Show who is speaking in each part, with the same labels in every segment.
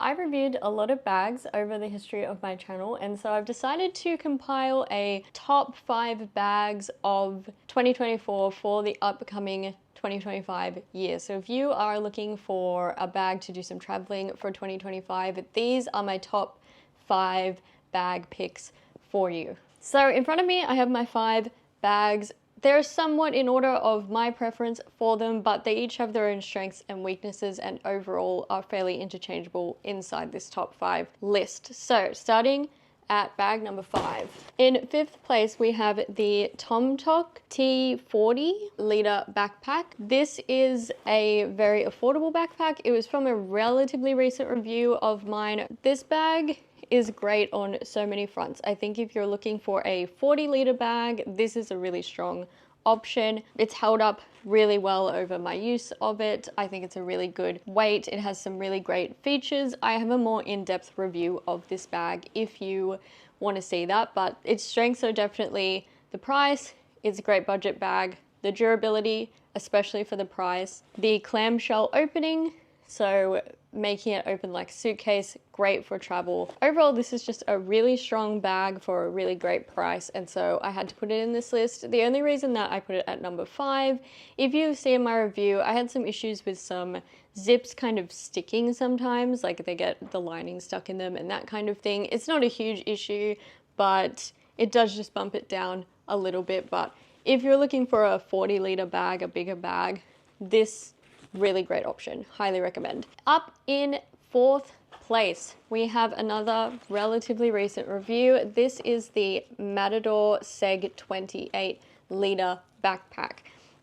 Speaker 1: I've reviewed a lot of bags over the history of my channel, and so I've decided to compile a top 5 bags of 2024 for the upcoming 2025 year. So if you are looking for a bag to do some traveling for 2025, these are my top 5 bag picks for you. So in front of me, I have my 5 bags. They're somewhat in order of my preference for them, but they each have their own strengths and weaknesses and overall are fairly interchangeable inside this top 5 list. So starting at bag number 5. In 5th place, we have the Tomtoc T40 liter backpack. This is a very affordable backpack. It was from a relatively recent review of mine. This bag is great on so many fronts. I think if you're looking for a 40-liter bag, this is a really strong option. It's held up really well over my use of it. I think it's a really good weight. It has some really great features. I have a more in-depth review of this bag if you want to see that, but its strengths are definitely the price. It's a great budget bag. The durability, especially for the price. The clamshell opening, so making it open like a suitcase, great for travel. Overall, this is just a really strong bag for a really great price, and so I had to put it in this list. The only reason that I put it at number 5, if you see in my review, I had some issues with some zips kind of sticking sometimes, like they get the lining stuck in them and that kind of thing. It's not a huge issue, but it does just bump it down a little bit. But if you're looking for a 40-liter bag, a bigger bag, this really great option. Highly recommend. Up in 4th place, we have another relatively recent review. This is the Matador SEG28 liter backpack.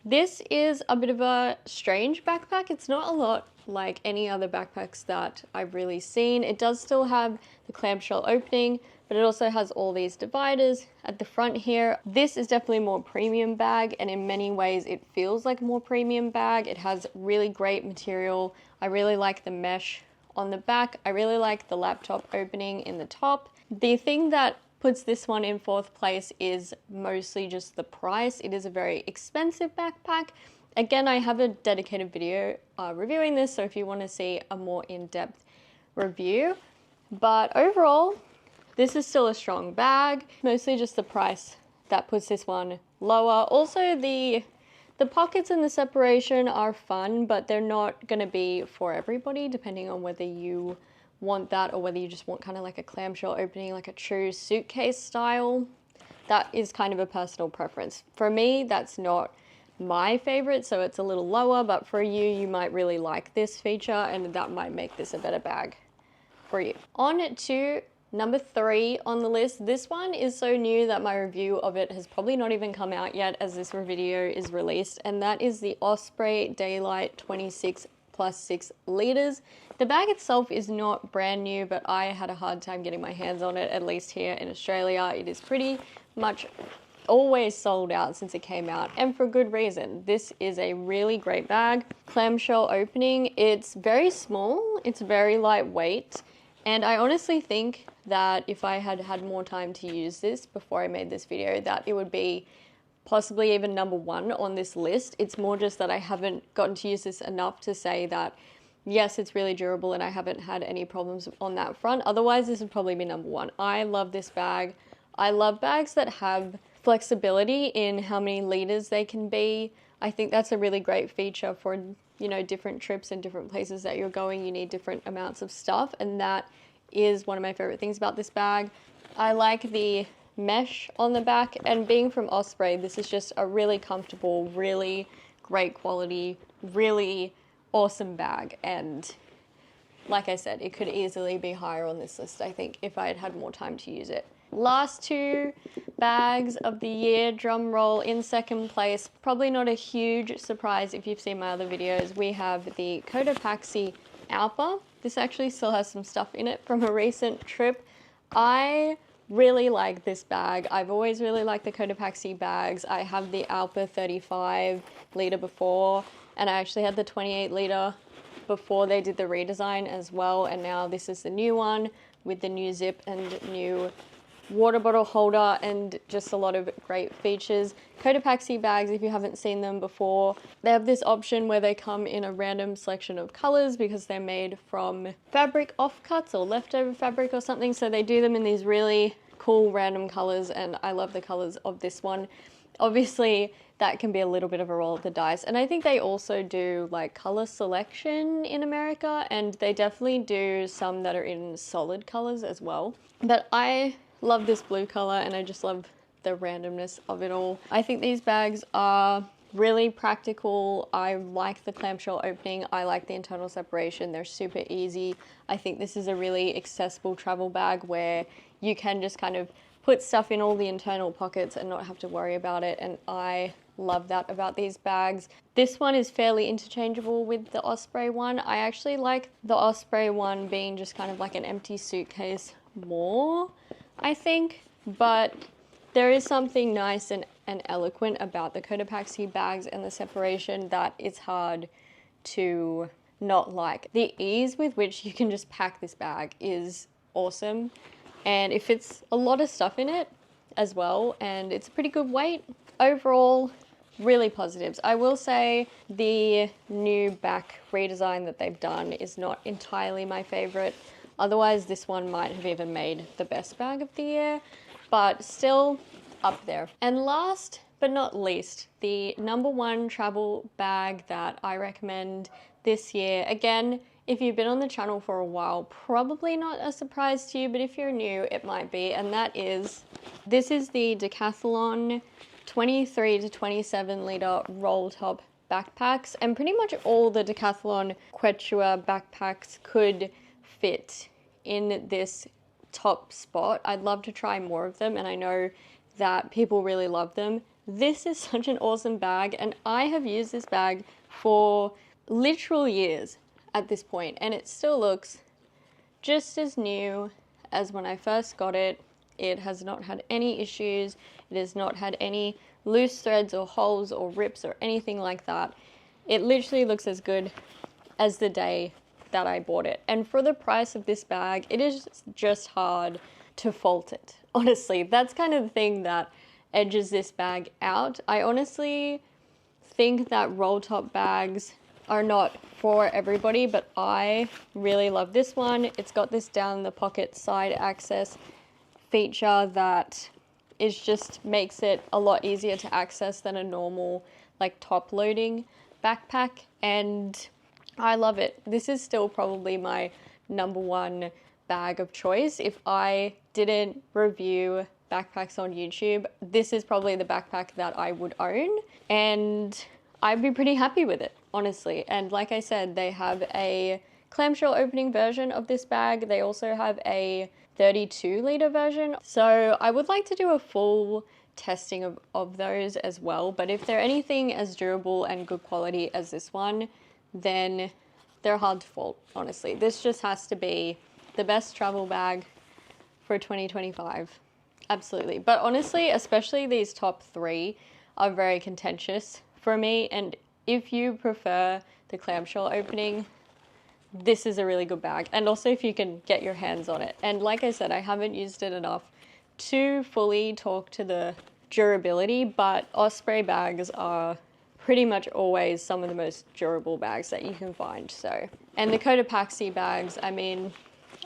Speaker 1: This is a bit of a strange backpack. It's not a lot like any other backpacks that I've really seen. It does still have the clamshell opening, but it also has all these dividers at the front here. This is definitely a more premium bag, and in many ways it feels like a more premium bag. It has really great material. I really like the mesh on the back. I really like the laptop opening in the top. The thing that puts this one in 4th place is mostly just the price. It is a very expensive backpack. Again, I have a dedicated video reviewing this, so if you want to see a more in-depth review. But overall, this is still a strong bag, mostly just the price that puts this one lower. Also, the pockets and the separation are fun, but they're not going to be for everybody, depending on whether you want that or whether you just want kind of like a clamshell opening, like a true suitcase style. That is kind of a personal preference. For me, that's not my favorite, so it's a little lower, but for you, you might really like this feature and that might make this a better bag for you. On to number 3 on the list. This one is so new that my review of it has probably not even come out yet as this video is released, and that is the Osprey Daylite 26+6 liters. The bag itself is not brand new, but I had a hard time getting my hands on it, at least here in Australia. It is pretty much always sold out since it came out, and for good reason. This is a really great bag. Clamshell opening, it's very small, it's very lightweight, and I honestly think that if I had had more time to use this before I made this video, that it would be possibly even number 1 on this list. It's more just that I haven't gotten to use this enough to say that yes, it's really durable and I haven't had any problems on that front. Otherwise, this would probably be number 1. I love this bag. I love bags that have flexibility in how many liters they can be. I think that's a really great feature for, you know, different trips and different places that you're going. You need different amounts of stuff, and that is one of my favorite things about this bag. I like the mesh on the back, and being from Osprey, this is just a really comfortable, really great quality, really awesome bag, and like I said, it could easily be higher on this list, I think, if I had had more time to use it. Last 2 bags of the year, drum roll. In 2nd place, probably not a huge surprise if you've seen my other videos, we have the Cotopaxi Allpa. This actually still has some stuff in it from a recent trip. I really like this bag. I've always really liked the Cotopaxi bags. I have the Allpa 35 liter before, and I actually had the 28 liter before they did the redesign as well, and now this is the new one with the new zip and new water bottle holder and just a lot of great features. Cotopaxi bags, if you haven't seen them before, they have this option where they come in a random selection of colors because they're made from fabric offcuts or leftover fabric or something. So they do them in these really cool random colors, and I love the colors of this one. Obviously, that can be a little bit of a roll of the dice. And I think they also do like color selection in America, and they definitely do some that are in solid colors as well. But I love this blue color, and I just love the randomness of it all. I think these bags are really practical. I like the clamshell opening. I like the internal separation. They're super easy. I think this is a really accessible travel bag where you can just kind of put stuff in all the internal pockets and not have to worry about it, and I love that about these bags. This one is fairly interchangeable with the Osprey one. I actually like the Osprey one being just kind of like an empty suitcase more, I think, but there is something nice and eloquent about the Cotopaxi bags and the separation that it's hard to not like. The ease with which you can just pack this bag is awesome, and it fits a lot of stuff in it as well, and it's a pretty good weight. Overall, really positives. I will say the new back redesign that they've done is not entirely my favorite. Otherwise, this one might have even made the best bag of the year, but still up there. And last but not least, the #1 travel bag that I recommend this year. Again, if you've been on the channel for a while, probably not a surprise to you, but if you're new, it might be. And this is the Decathlon 23 to 27 liter Rolltop backpacks, and pretty much all the Decathlon Quechua backpacks could fit in this top spot. I'd love to try more of them, and I know that people really love them. This is such an awesome bag, and I have used this bag for literal years at this point, and it still looks just as new as when I first got it. It has not had any issues. It has not had any loose threads or holes or rips or anything like that. It literally looks as good as the day that I bought it. And for the price of this bag, it is just hard to fault it. Honestly, that's kind of the thing that edges this bag out. I honestly think that roll top bags are not for everybody, but I really love this one. It's got this down the pocket side access feature that is just makes it a lot easier to access than a normal like top loading backpack, and I love it. This is still probably my #1 bag of choice. If I didn't review backpacks on YouTube, this is probably the backpack that I would own, and I'd be pretty happy with it, honestly. And like I said, they have a clamshell opening version of this bag. They also have a 32 liter version. So I would like to do a full testing of those as well. But if they're anything as durable and good quality as this one, then they're hard to fault, honestly. This just has to be the best travel bag for 2025. Absolutely. But honestly, especially these top 3 are very contentious for me. And if you prefer the clamshell opening, this is a really good bag. And also if you can get your hands on it. And like I said, I haven't used it enough to fully talk to the durability, but Osprey bags are pretty much always some of the most durable bags that you can find. So, and the Cotopaxi bags, I mean,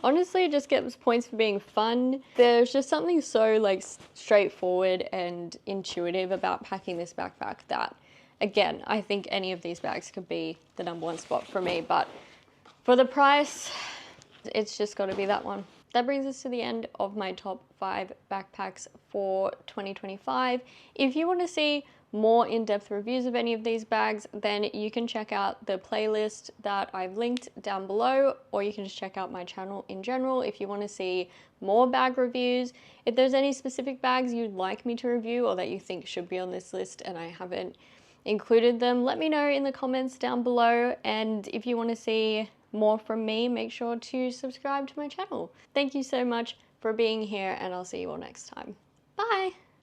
Speaker 1: honestly, it just gets points for being fun. There's just something so like straightforward and intuitive about packing this backpack that, again, I think any of these bags could be the #1 spot for me, but for the price, it's just got to be that one. That brings us to the end of my top 5 backpacks for 2025. If you want to see more in-depth reviews of any of these bags, then you can check out the playlist that I've linked down below, or you can just check out my channel in general if you want to see more bag reviews. If there's any specific bags you'd like me to review or that you think should be on this list and I haven't included them, let me know in the comments down below. And if you want to see more from me, make sure to subscribe to my channel. Thank you so much for being here, and I'll see you all next time. Bye!